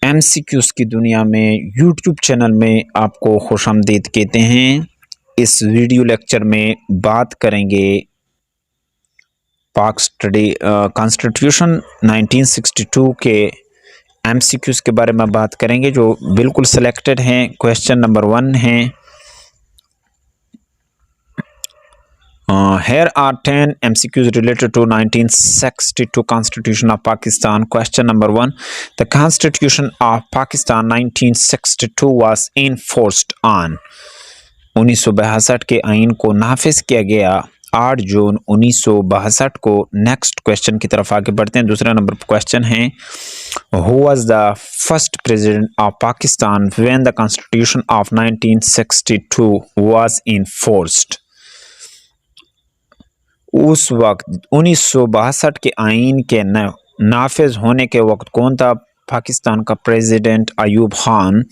MCQs की दुनिया में यूट्यूब चैनल में आपको खुशामदीद कहते हैं। इस वीडियो लेक्चर में बात करेंगे पाक स्टडी कॉन्स्टिट्यूशन 1962 के एमसीक्यूज के बारे में बात करेंगे जो बिल्कुल सिलेक्टेड हैं। क्वेश्चन नंबर 1 है, here are 10 MCQs related to 1962 Constitution of Pakistan. Question number 1. The Constitution of Pakistan 1962 was enforced on 1962 के आइन को नाफिज किया गया 8 जून 1962 को। नेक्स्ट क्वेश्चन की तरफ आगे बढ़ते हैं। दूसरा नंबर पर क्वेश्चन है, Who was the first president of Pakistan when the Constitution of 1962 was enforced? उस वक्त 1962 के आइन के नाफिज होने के वक्त कौन था? पाकिस्तान का president Ayub Khan.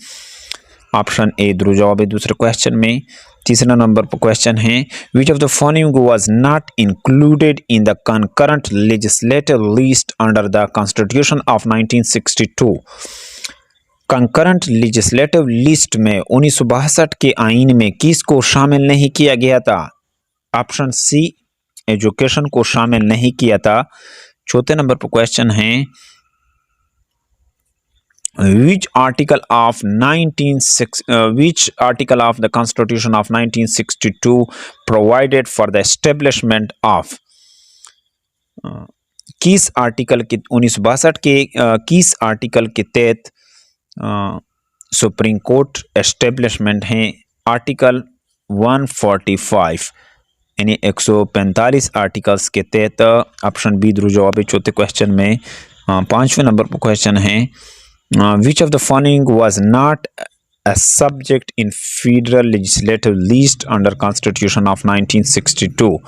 Option A जवाब है दूसरे क्वेश्चन में। तीसरा नंबर पर क्वेश्चन है, which of the following was not included in the concurrent legislative list under the constitution of 1962? Concurrent legislative list में 1962 के आइन में किसको शामिल नहीं किया गया था? ऑप्शन सी एजुकेशन को शामिल नहीं किया था। चौथे नंबर पर क्वेश्चन है, which article of the Constitution of 1962 provided for the establishment of किस आर्टिकल के 1962 के किस आर्टिकल के तहत सुप्रीम कोर्ट एस्टेब्लिशमेंट है? आर्टिकल 145 यानी 145 आर्टिकल्स के तहत। ऑप्शन बी जवाब है चौथे क्वेश्चन में। पांचवें नंबर पर क्वेश्चन है, which of the following was not a subject in federal legislative list under constitution of 1962?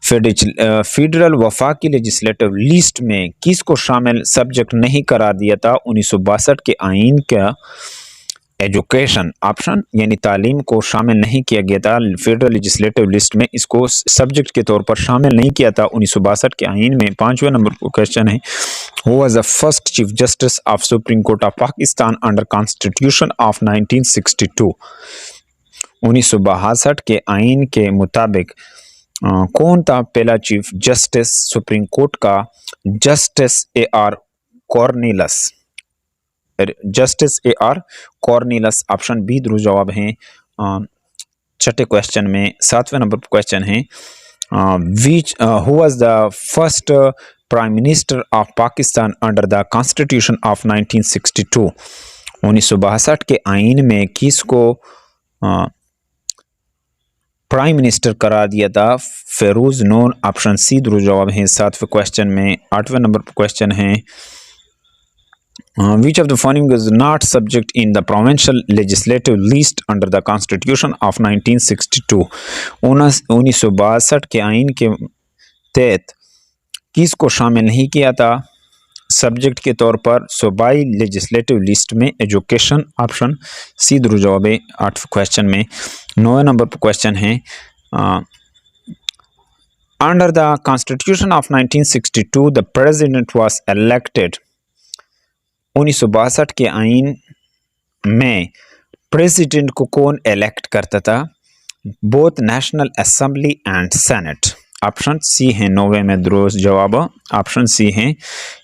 Federal वफाकी लेजिस्लेटिव लिस्ट में किसको शामिल सब्जेक्ट नहीं करार दिया था 1962 के आइन का? एजुकेशन ऑप्शन यानी तालीम को शामिल नहीं किया गया था फेडरल लेजिस्लेटिव लिस्ट में, इसको सब्जेक्ट के तौर पर शामिल नहीं किया था 1962 के आइन में। पांचवें नंबर पर क्वेश्चन है, who was the first chief justice of Supreme Court of Pakistan under constitution of 1962? 1962 के आइन के मुताबिक कौन था पहला चीफ जस्टिस सुप्रीम कोर्ट का? Justice A.R. Cornelius. Justice A.R. Cornelius. Option B जवाब है छठे क्वेश्चन में। सातवें नंबर पर क्वेश्चन है, who was the first prime minister of Pakistan under the constitution of 1962? 1962 के आइन में किसको प्राइम मिनिस्टर करार दिया था? फेरोज नून। ऑप्शन सी जवाब है सातवें क्वेश्चन में। आठवें नंबर पर क्वेश्चन है, which of the following is not subject in the provincial legislative list under the Constitution of 1962? 1962 के आइन के तहत किसको शामिल नहीं किया था सब्जेक्ट के तौर पर सूबाई लेजिस्लेटिव लिस्ट में? एजुकेशन। ऑप्शन सी जवाब है आठवें क्वेश्चन में। नौवें नंबर पर क्वेश्चन है, under the constitution of 1962 the president was elected. 1962 के आइन में प्रेसिडेंट को कौन इलेक्ट करता था? Both National Assembly and Senate. Option C है नौवे में दुरुस्त जवाब। ऑप्शन सी है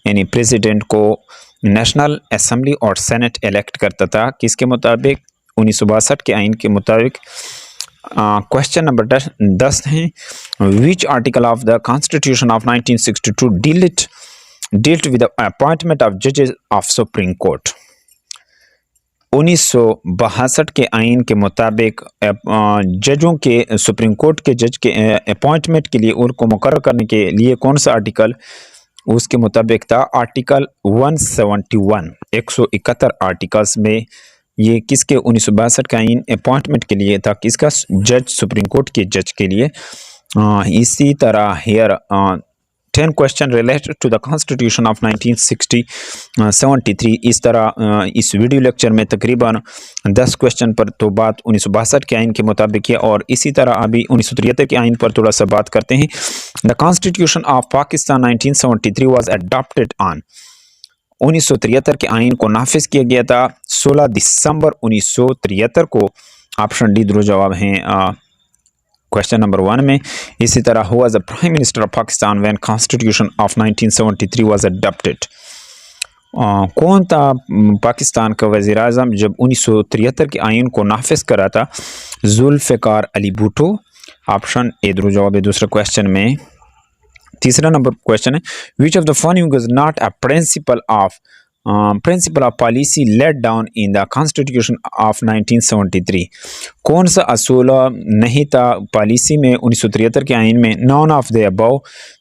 यानी प्रेसिडेंट को नेशनल असेंबली और सेनेट इलेक्ट करता था किसके मुताबिक? 1962 के आइन के मुताबिक। क्वेश्चन नंबर 10 है, which article of the constitution of 1962 dealt with the appointment of judges of Supreme Court? 1962 के आइन के मुताबिक जजों के सुप्रीम कोर्ट के जज के अपॉइंटमेंट के लिए उनको मुकर्रर करने के लिए कौन सा आर्टिकल उसके मुताबिक था? आर्टिकल 171। 171 आर्टिकल्स में ये किसके 1962 का आइन अपॉइंटमेंट के लिए था? किसका? जज, सुप्रीम कोर्ट के जज के लिए। इसी तरह here 10 question related to the constitution of 1973। इस तरह इस वीडियो लेक्चर में तकरीबन 10 क्वेश्चन पर तो बात 1962 के आइन के मुताबिक है, और इसी तरह अभी 1973 के आइन पर थोड़ा सा बात करते हैं। The constitution of Pakistan 1973 was adopted on 1973 के आइन को नाफिज किया गया था 16 दिसंबर 1973 को। ऑप्शन डी दुरुस्त जवाब है क्वेश्चन नंबर 1 में। इसी तरह who was the prime minister of Pakistan when constitution of 1973 was adopted. कौन था पाकिस्तान का वज़ीर आज़म जब 1973 के आइन को नाफिज करा था? जुल्फ़िकार अली भुट्टो। ऑप्शन ए दुरुस्त जवाब है दूसरे क्वेश्चन में। तीसरा नंबर क्वेश्चन है which of the following is not a principle of policy laid in the constitution of 1973। कौन सा असूल नहीं था पॉलिसी में 1973 के आइन में? नॉन ऑफ द अबव,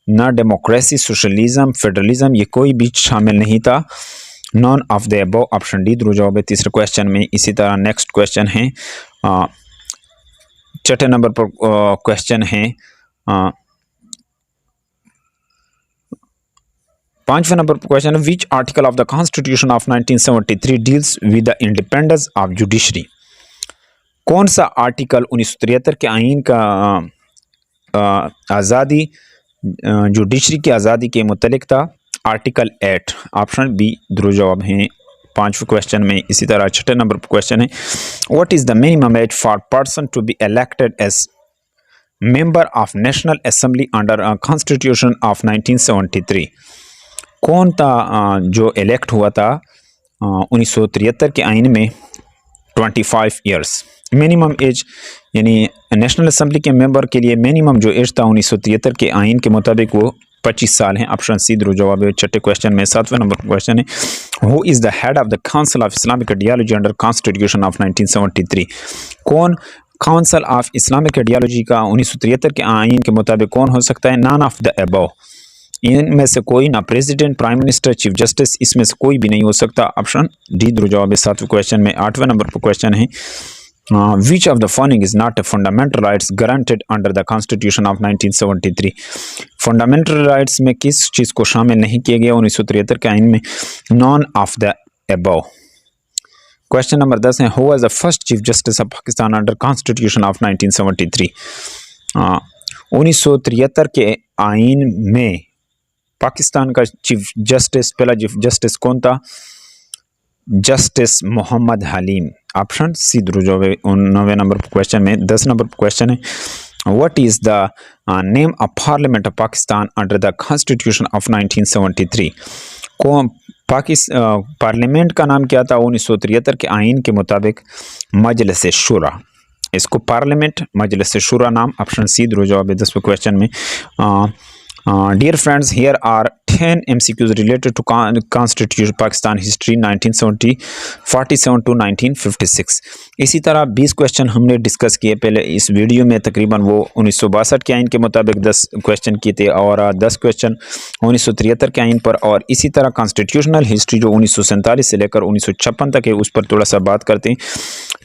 ना डेमोक्रेसी, सोशलिज्म, फेडरलिज्म, ये कोई भी शामिल नहीं था। Non of the above option D दुरुस्त जवाब है तीसरे क्वेश्चन में। इसी तरह नेक्स्ट क्वेश्चन है छठे नंबर पर क्वेश्चन है पांचवें नंबर पर क्वेश्चन है which article of the constitution of 1973 deals with the independence of judiciary. कौन सा आर्टिकल 1973 के आइन का आज़ादी जुडिशरी की आज़ादी के मुतलिक था? आर्टिकल 8। ऑप्शन बी दुरुस्त जवाब है पांचवें क्वेश्चन में। इसी तरह छठे नंबर पर क्वेश्चन है what is the minimum age for person to be elected as member of National Assembly under constitution of 1973। कौन था जो इलेक्ट हुआ था 1973 के आइन में? 25 ईयर्स मिनिमम एज, यानी नेशनल असेंबली के मेंबर के लिए मिनिमम जो एज था 1973 के आइन के मुताबिक वो 25 साल हैं। ऑप्शन सी दुरुस्त जवाब है छठे क्वेश्चन में। सातवें नंबर का क्वेश्चन है who is the head of the council of Islamic ideology under constitution of 1973। कौन काउंसिल ऑफ इस्लामिक आइडियोलॉजी का 1973 के आइन के मुताबिक कौन हो सकता है? नॉन ऑफ द अबव, इनमें से कोई ना president, prime minister, chief justice, इसमें से कोई भी नहीं हो सकता। ऑप्शन डी दुरुस्त जवाब है सातवें क्वेश्चन में। आठवें नंबर पर क्वेश्चन है which of the following is not a fundamental rights guaranteed under the constitution of 1973। Fundamental rights में किस चीज़ को शामिल नहीं किया गया 1973 के आइन में? None of the above. Question number 10 है who was the first chief justice of Pakistan under constitution of 1973। 1973 के आइन में पाकिस्तान का चीफ जस्टिस, पहला चीफ जस्टिस कौन था? Justice Mohammad Haleem. Option C दुरुस्त जवाब है 9वें नंबर पर क्वेश्चन में। 10 नंबर पर क्वेश्चन है what is the name of parliament of Pakistan under the constitution of 1973। कौन पार्लियामेंट का नाम क्या था 1973 के आइन के मुताबिक? मजलिस शुरा। इसको पार्लियामेंट, मजलिस शुरा नाम। ऑप्शन सी दुरुस्त जवाब है 10वें क्वेश्चन में। Dear friends, here are 10 MCQs related to Constitution Pakistan history 1947 to 1956। इसी तरह 20 क्वेश्चन हमने डिस्कस किए पहले इस वीडियो में। तकरीबन वो 1962 के आइन के मुताबिक 10 क्वेश्चन किए थे और 10 क्वेश्चन 1973 के आइन पर। और इसी तरह कॉन्स्टिट्यूशनल हिस्ट्री जो 1947 से लेकर 1956 तक है उस पर थोड़ा सा बात करते हैं।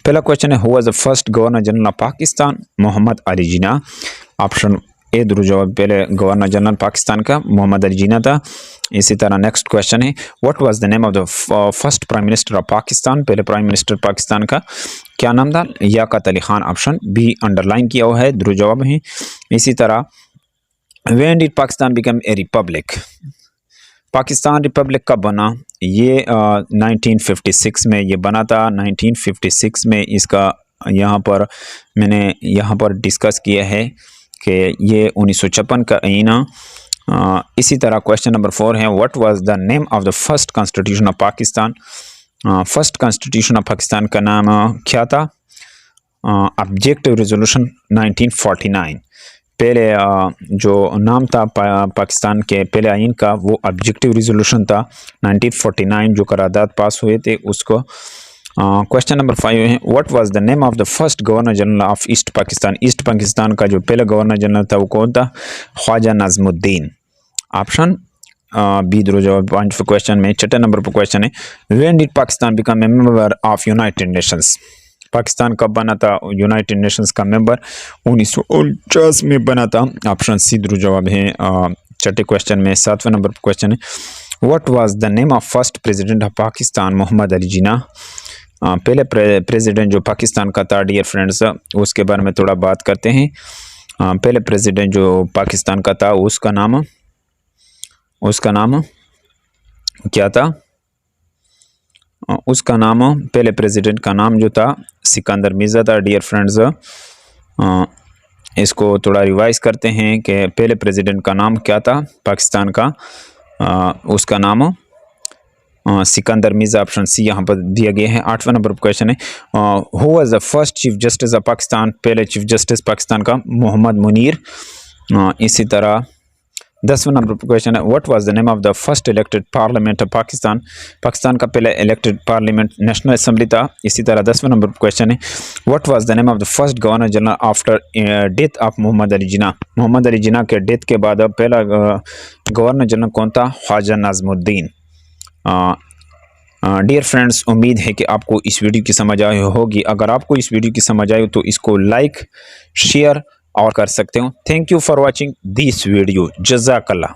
पहला क्वेश्चन है who was the first governor general of Pakistan? Mohammad Ali Jinnah. Option A दुरुस्त जवाब पहले गवर्नर जनरल पाकिस्तान का मोहम्मद अली जिन्ना था। इसी तरह नेक्स्ट क्वेश्चन है what was the name of the first prime minister of Pakistan? पहले प्राइम मिनिस्टर पाकिस्तान का क्या नाम था? Liaquat Ali Khan. Option B underline किया हुआ है, दुरुस्त जवाब है। इसी तरह when did Pakistan become a republic? Pakistan republic कब बना? ये 1956 में ये बना था। 1956 में इसका यहाँ पर मैंने यहाँ पर डिस्कस किया है कि ये 1956 का आईना। इसी तरह क्वेश्चन नंबर 4 है what was the name of the first constitution of Pakistan? First constitution of Pakistan का नाम क्या था? Objective resolution 1949। पहले जो नाम था पाकिस्तान के पहले आइन का वो ऑब्जेक्टिव रेजोल्यूशन था 1949 जो करारदाद पास हुए थे उसको। क्वेश्चन नंबर 5 है what was the name of the first governor general of east Pakistan? East Pakistan का जो पहला गवर्नर जनरल था वो कौन था? ख्वाजा नाज़मुद्दीन। ऑप्शन बी दुरुस्त जवाब 5वें क्वेश्चन में। छठे नंबर पर क्वेश्चन है when did Pakistan become A member of United Nations? Pakistan कब बना था यूनाइटेड नेशंस का मेंबर? 1949 में बना था। ऑप्शन सी दुरुस्त जवाब है छठे क्वेश्चन में। 7वें नंबर पर क्वेश्चन है what was the name of first president of Pakistan? Mohammad Ali Jinnah. पहले प्रेसिडेंट जो पाकिस्तान का था डियर फ्रेंड्स उसके बारे में थोड़ा बात करते हैं। पहले प्रेसिडेंट जो पाकिस्तान का था उसका नाम क्या था? उसका नाम, पहले प्रेसिडेंट का नाम जो था सिकंदर मिर्ज़ा था। डियर फ्रेंड्स, इसको थोड़ा रिवाइज करते हैं कि पहले प्रेसिडेंट का नाम क्या था पाकिस्तान का। उसका नाम सिकंदर मिर्ज़ा, ऑप्शन सी यहाँ पर दिया गया है। 8वां नंबर पर क्वेश्चन है, who was the first chief justice of Pakistan, पहले चीफ जस्टिस पाकिस्तान का मोहम्मद मुनीर। इसी तरह 10वां नंबर पर क्वेश्चन है, what was the name of the first elected parliament of Pakistan, Pakistan का पहले इलेक्टेड पार्लियामेंट नेशनल असेंबली था। इसी तरह 10वां नंबर पर क्वेश्चन है, what was the name of the first governor general after death of Mohammad Ali जिन्ना, मोहम्मद अली जिन्ना के डेथ के बाद पहला गवर्नर जनरल कौन था, ख्वाजा नाज़मुद्दीन। डियर फ्रेंड्स, उम्मीद है कि आपको इस वीडियो की समझ आई होगी। अगर आपको इस वीडियो की समझ आई तो इसको लाइक, शेयर और कर सकते हो। Thank you for watching this video. जज़ाकल्लाह।